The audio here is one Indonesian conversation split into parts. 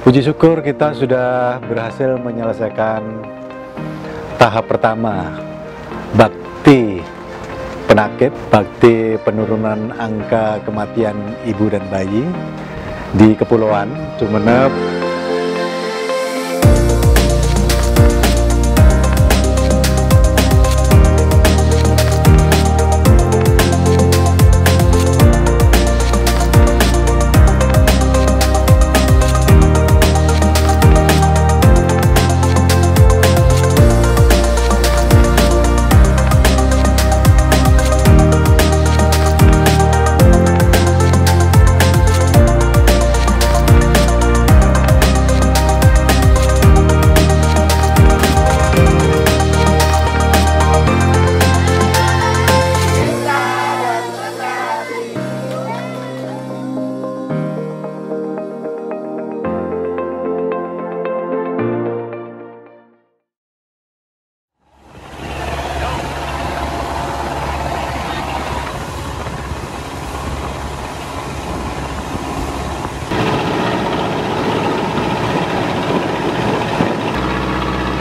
Puji syukur kita sudah berhasil menyelesaikan tahap pertama, bakti penakit, bakti penurunan angka kematian ibu dan bayi di Kepulauan Sumeneb.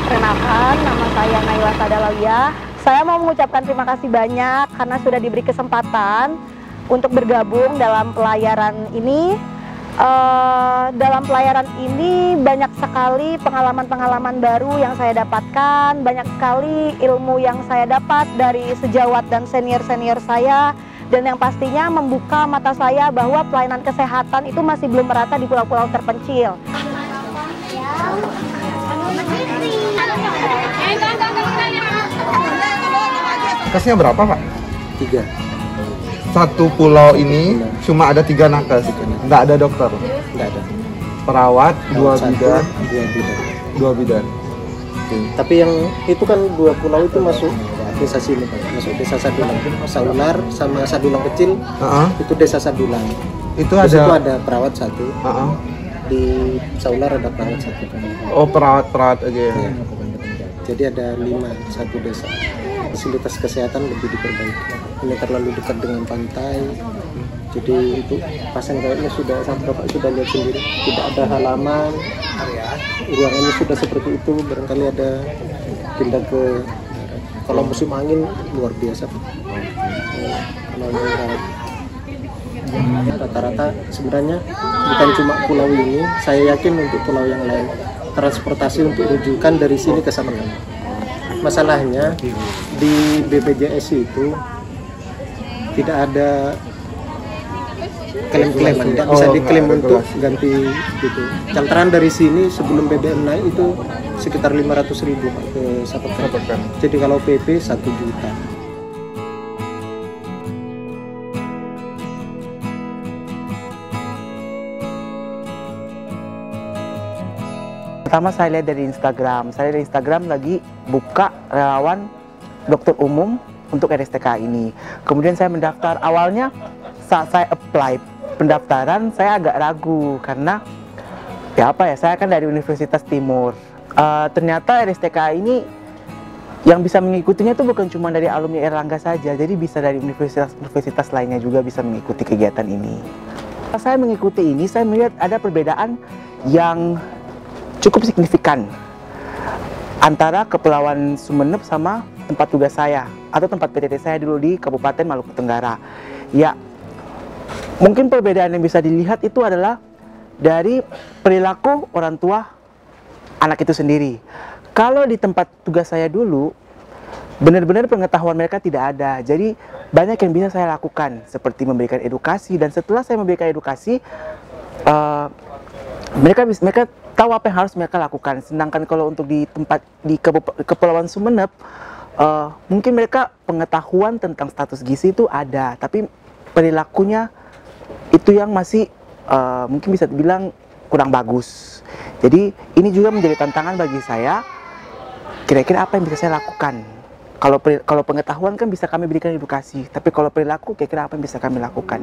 Perkenalkan, nama saya Naila Sadalawiyah. Saya mau mengucapkan terima kasih banyak karena sudah diberi kesempatan untuk bergabung dalam pelayaran ini. Dalam pelayaran ini banyak sekali pengalaman-pengalaman baru yang saya dapatkan, banyak sekali ilmu yang saya dapat dari sejawat dan senior-senior saya, dan yang pastinya membuka mata saya bahwa pelayanan kesehatan itu masih belum merata di pulau-pulau terpencil. Nakesnya berapa, Pak? 3. Satu pulau ini cuma ada 3 nakes, nggak ada dokter, Nggak ada. perawat, 2 bidan, 2 bidan. 2 bidan. Tapi yang itu kan 2 pulau itu masuk desa sini, Pak. Masuk desa Sadulang. Saular sama Sadulang kecil, itu desa Sadulang. Itu Di situ ada, ada perawat 1. Di Saular ada perawat 1. oh perawat-perawat aja ya. Ya. Jadi ada 5 satu desa. Fasilitas kesehatan lebih diperbaiki. Ini terlalu dekat dengan pantai. Jadi itu pasien kayaknya sudah, sampai Bapak sudah lihat sendiri, tidak ada halaman, ruangannya sudah seperti itu. Barangkali ada pindah ke, kalau musim angin luar biasa, Pak. Kalau merawat rata-rata sebenarnya bukan cuma pulau ini, saya yakin untuk pulau yang lain transportasi untuk rujukan dari sini ke sana. Masalahnya di BPJS itu tidak ada klaim-klaim, tidak bisa diklaim untuk ganti gitu. Cantaran dari sini sebelum BBM naik itu sekitar 500.000 Pak, ke Sapekan. Jadi kalau PP 1 juta. Pertama saya lihat dari Instagram. Saya dari Instagram lagi buka relawan dokter umum untuk RSTK ini. Kemudian saya mendaftar. Awalnya saat saya apply pendaftaran saya agak ragu karena ya apa ya, saya kan dari Universitas Timur. Ternyata RSTK ini yang bisa mengikutinya itu bukan cuma dari alumni Erlangga saja, jadi bisa dari universitas-universitas lainnya juga bisa mengikuti kegiatan ini. Pas saya mengikuti ini, saya melihat ada perbedaan yang cukup signifikan antara Kepulauan Sumeneb sama tempat tugas saya atau tempat PTT saya dulu di Kabupaten Maluku Tenggara. Ya, mungkin perbedaan yang bisa dilihat itu adalah dari perilaku orang tua anak itu sendiri. Kalau di tempat tugas saya dulu, benar-benar pengetahuan mereka tidak ada. Jadi banyak yang bisa saya lakukan, seperti memberikan edukasi, dan setelah saya memberikan edukasi, mereka tahu apa yang harus mereka lakukan. Sedangkan kalau untuk di tempat di Kepulauan Sumeneb, mungkin mereka pengetahuan tentang status gizi itu ada, tapi perilakunya itu yang masih mungkin bisa dibilang kurang bagus. Jadi ini juga menjadi tantangan bagi saya. Kira-kira apa yang bisa saya lakukan? Kalau pengetahuan kan bisa kami berikan edukasi, tapi kalau perilaku kira-kira apa yang bisa kami lakukan?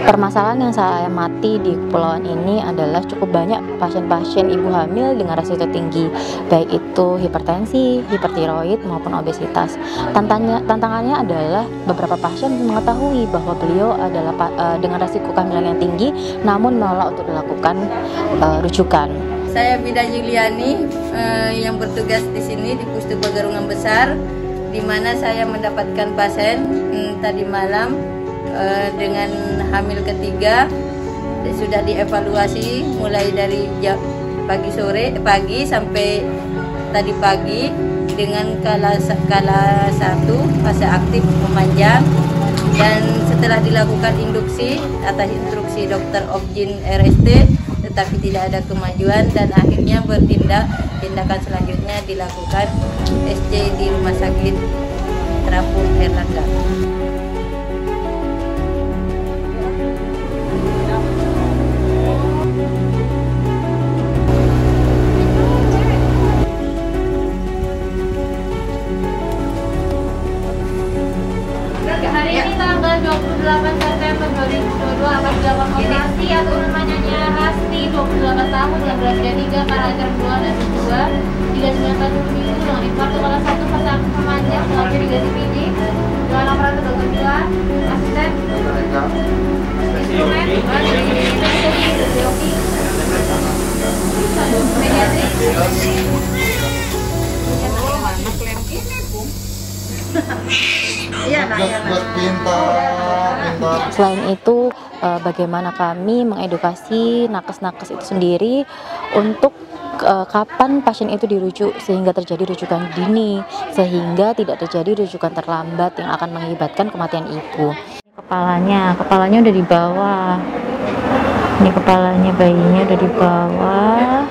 Permasalahan yang saya amati di kepulauan ini adalah cukup banyak pasien-pasien ibu hamil dengan resiko tinggi, baik itu hipertensi, hipertiroid maupun obesitas. Tantangannya adalah beberapa pasien mengetahui bahwa beliau adalah dengan resiko kehamilan yang tinggi, namun menolak untuk dilakukan rujukan. Saya Bidan Yuliani yang bertugas di sini di Pustu Pagarungan Besar, di mana saya mendapatkan pasien tadi malam dengan hamil ketiga. Sudah dievaluasi mulai dari pagi sampai tadi pagi dengan skala 1 fase aktif memanjang, dan setelah dilakukan induksi atas instruksi dokter Obgyn RST tetapi tidak ada kemajuan, dan akhirnya tindakan selanjutnya dilakukan SC di Rumah Sakit Terapung Erlangga. Hari ini tanggal 28 September 2022 akan dilakukan operasi atas namanya Hasti, 28 tahun, yang berusia 3, paragraf 2 dan 2, 39 minggu dengan infarkt kepala 1 fase aktif memanjang dengan irigasi PD dengan operator dokter Bilan, asisten instrumen, Selain itu, bagaimana kami mengedukasi nakes-nakes itu sendiri untuk kapan pasien itu dirujuk sehingga terjadi rujukan dini, sehingga tidak terjadi rujukan terlambat yang akan mengakibatkan kematian ibu. Kepalanya udah di bawah. Ini kepalanya bayinya udah di bawah.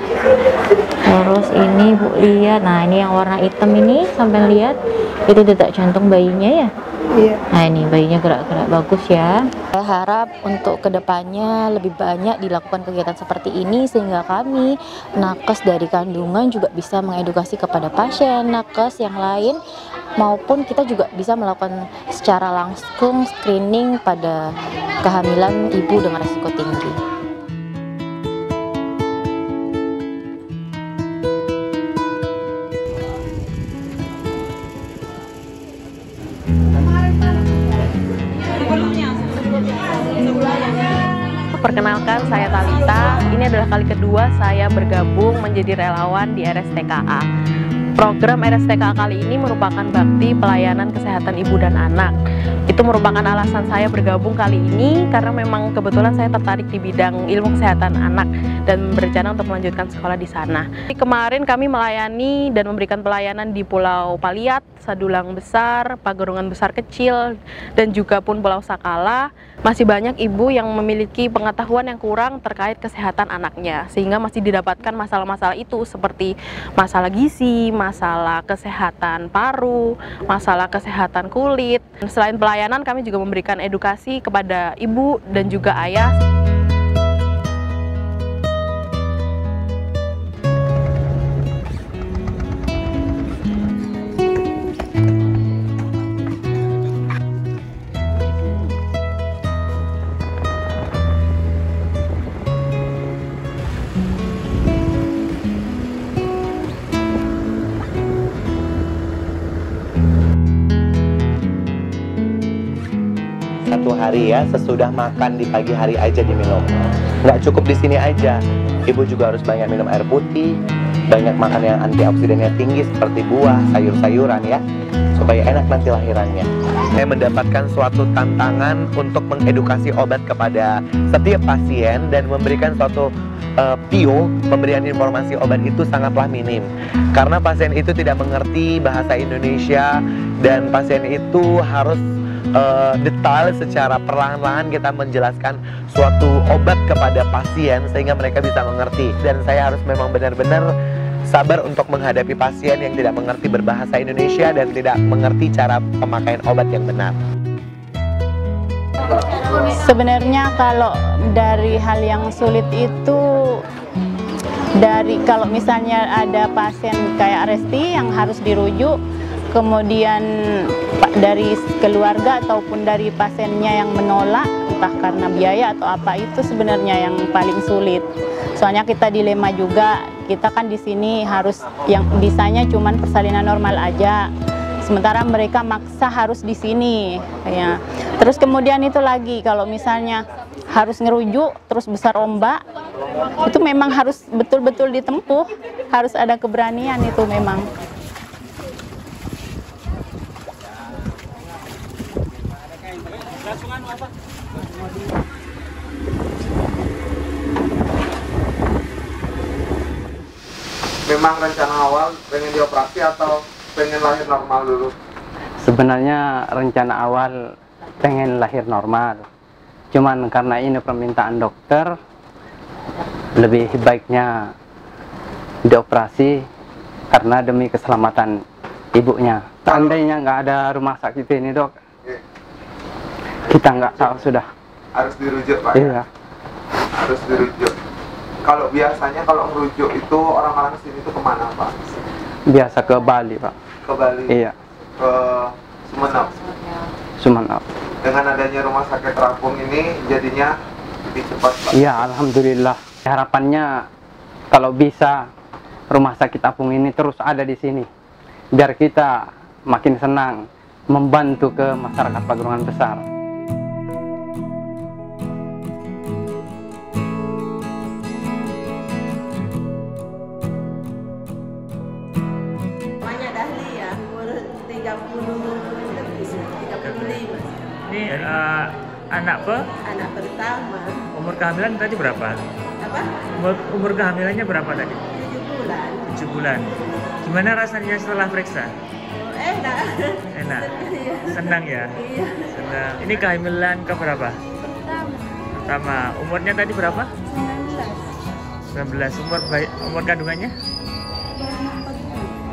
Terus ini Bu lihat, nah ini yang warna hitam ini sampai lihat itu detak jantung bayinya ya. Iya. Nah ini bayinya gerak-gerak bagus ya. Saya harap untuk kedepannya lebih banyak dilakukan kegiatan seperti ini sehingga kami nakes dari kandungan juga bisa mengedukasi kepada pasien nakes yang lain, maupun kita juga bisa melakukan secara langsung screening pada kehamilan ibu dengan risiko tinggi. Perkenalkan, saya Talita. Ini adalah kali kedua saya bergabung menjadi relawan di RSTKA. Program RSTKA kali ini merupakan bakti pelayanan kesehatan ibu dan anak. Itu merupakan alasan saya bergabung kali ini karena memang kebetulan saya tertarik di bidang ilmu kesehatan anak dan berencana untuk melanjutkan sekolah di sana. Kemarin kami melayani dan memberikan pelayanan di Pulau Paliat, Sadulang Besar, Pagarungan Besar Kecil, dan juga pun Pulau Sakala. Masih banyak ibu yang memiliki pengetahuan yang kurang terkait kesehatan anaknya, sehingga masih didapatkan masalah-masalah itu seperti masalah gizi, masalah kesehatan paru, masalah kesehatan kulit. Selain pelayanan, kami juga memberikan edukasi kepada ibu dan juga ayah. Satu hari ya, sesudah makan di pagi hari aja diminum. Nggak cukup di sini aja, ibu juga harus banyak minum air putih, banyak makan yang antioksidannya tinggi seperti buah, sayur-sayuran ya, supaya enak nanti lahirannya. Saya mendapatkan suatu tantangan untuk mengedukasi obat kepada setiap pasien dan memberikan suatu pemberian informasi obat itu sangatlah minim. Karena pasien itu tidak mengerti bahasa Indonesia dan pasien itu harus detail secara perlahan-lahan kita menjelaskan suatu obat kepada pasien sehingga mereka bisa mengerti. Dan saya harus memang benar-benar sabar untuk menghadapi pasien yang tidak mengerti berbahasa Indonesia dan tidak mengerti cara pemakaian obat yang benar. Sebenarnya kalau dari hal yang sulit itu kalau misalnya ada pasien kayak Resti yang harus dirujuk, kemudian dari keluarga ataupun dari pasiennya yang menolak entah karena biaya atau apa, itu sebenarnya yang paling sulit. Soalnya kita dilema juga, kita kan di sini harus yang bisanya cuman persalinan normal aja. Sementara mereka maksa harus di sini ya. Terus kemudian itu lagi kalau misalnya harus ngerujuk terus besar ombak, itu memang harus betul-betul ditempuh, harus ada keberanian itu memang. Memang rencana awal pengen dioperasi atau pengen lahir normal dulu? Sebenarnya rencana awal pengen lahir normal. Cuman karena ini permintaan dokter, lebih baiknya dioperasi karena demi keselamatan ibunya. Seandainya nggak ada rumah sakit ini, Dok, kita nggak tahu sudah. Harus dirujuk, Pak? Iya. Harus dirujuk. Kalau biasanya kalau merujuk itu orang-orang sini itu kemana, Pak? Biasa ke Bali, Pak. Ke Bali? Iya. Ke Sumeneb? Sumeneb. Dengan adanya rumah sakit terapung ini jadinya lebih cepat, Pak? Iya, alhamdulillah. Harapannya kalau bisa rumah sakit apung ini terus ada di sini, biar kita makin senang membantu ke masyarakat Pagerungan Besar. Namanya Dahlia, umur 35. Ini anak Anak pertama. umur kehamilan tadi berapa? Apa? Umur kehamilannya berapa tadi? 7 bulan. 7 bulan. Gimana rasanya setelah periksa? Enak. Enak. Senang ya? Iya. Senang. Ini kehamilan ke berapa? Pertama. Umurnya tadi berapa? 19. Umur kandungannya?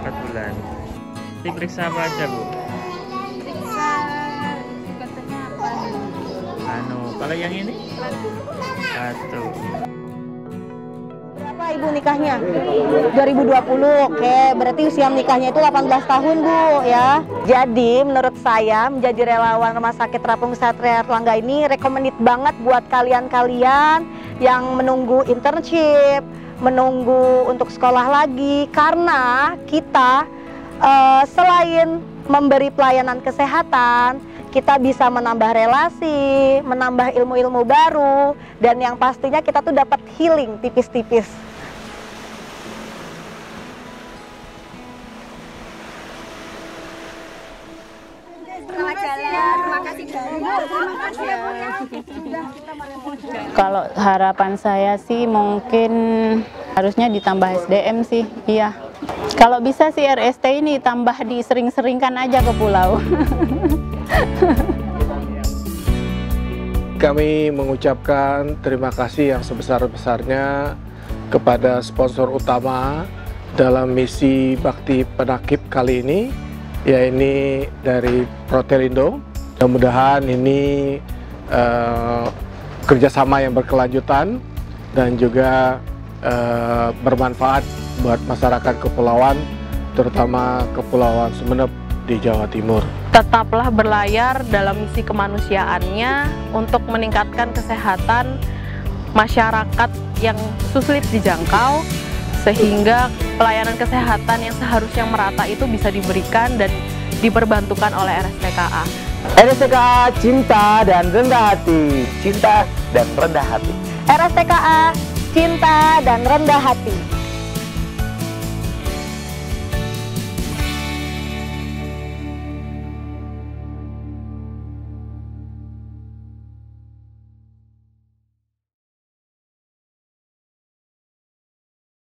4 bulan. Diperiksa apa aja, Bu? Kalau yang ini? 1. Berapa ibu nikahnya? 2020. Oke, berarti usia menikahnya itu 18 tahun, Bu, ya. Jadi menurut saya menjadi relawan Rumah Sakit Terapung Satria Erlangga ini recommended banget buat kalian-kalian yang menunggu internship, menunggu untuk sekolah lagi, karena kita selain memberi pelayanan kesehatan, kita bisa menambah relasi, menambah ilmu-ilmu baru, dan yang pastinya kita tuh dapat healing tipis-tipis. Kalau harapan saya sih mungkin harusnya ditambah SDM sih, iya. Kalau bisa sih RST ini tambah disering-seringkan aja ke pulau. Kami mengucapkan terima kasih yang sebesar-besarnya kepada sponsor utama dalam misi Bakti Penakib kali ini, yaitu dari Protelindo. Mudah-mudahan ini kerjasama yang berkelanjutan dan juga bermanfaat buat masyarakat kepulauan, terutama Kepulauan Sumeneb di Jawa Timur. Tetaplah berlayar dalam misi kemanusiaannya untuk meningkatkan kesehatan masyarakat yang sulit dijangkau, sehingga pelayanan kesehatan yang seharusnya merata itu bisa diberikan dan diperbantukan oleh RSTKA. RSTKA cinta dan rendah hati. Cinta dan rendah hati. RSTKA cinta dan rendah hati.